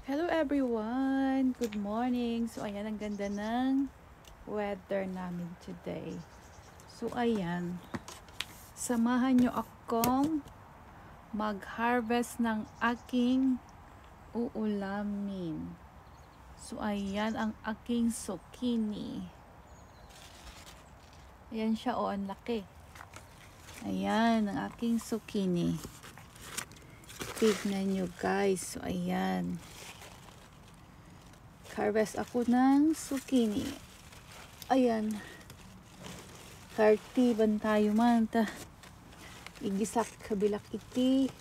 Hello everyone! Good morning! So ayan, ang ganda ng weather namin today. So ayan, samahan nyo akong mag-harvest ng aking uulamin. So ayan ang aking zucchini. Ayan siya, ang laki. Ayan ang aking zucchini. Tignan nyo guys. So ayan. Harvest ako ng zucchini. Ayan. Kartiban tayo man. Igisak kabilak iti.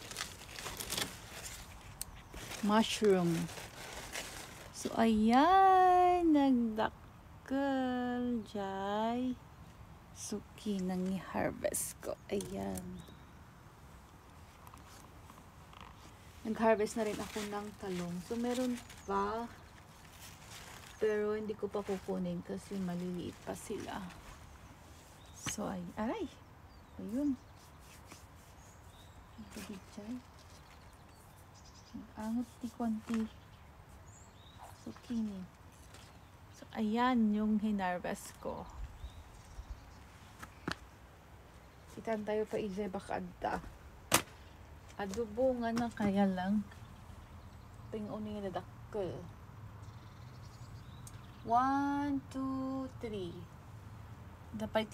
Mushroom. So ayan. Nagdakkel. Jay. Zucchini nang i-harvest ko. Ayan. Nag-harvest na rin ako ng talong. So meron pa. Pero hindi ko pa kukunin kasi maliliit pa sila. So, aray! Ayun. Ang angot ti konti. Zucchini. So, ayan yung hinarvest ko. Itan tayo pa bakadda. Adobo nga na kaya lang. Ping-uni nga nadakkel. 1, 2, 3. Dapat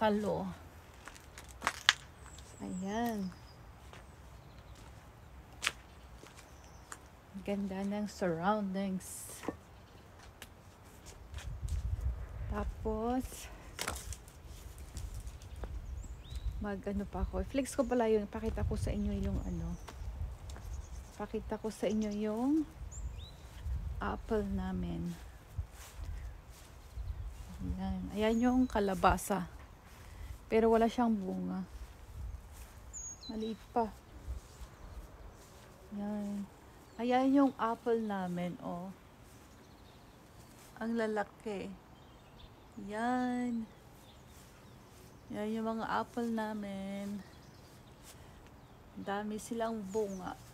talo. Ayan. Ganda ng surroundings. Tapos mag-ano pa ako. Flex ko pala yun. Pakita ko sa inyo yung Pakita ko sa inyo yung apple namin. Ayan. Ayan yung kalabasa. Pero wala siyang bunga. Maliit pa. Ayan. Ayan yung apple namin. Oh. Ang lalaki. Ayan. Ayan yung mga apple namin. Dami silang bunga.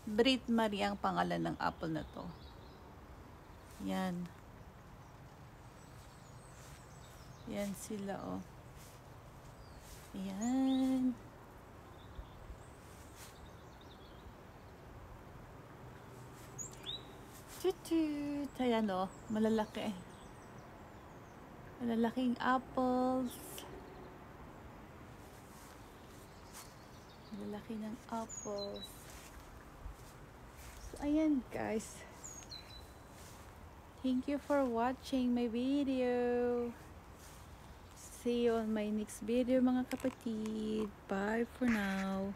Brit Marie ang pangalan ng apple na to. Yan. Yan sila, oh. Yan. Chut-chut. Ayan, oh. Malalaki. Malalaking apples. Malalaki ng apples. Ayan guys, thank you for watching my video. See you on my next video mga kapatid. Bye for now.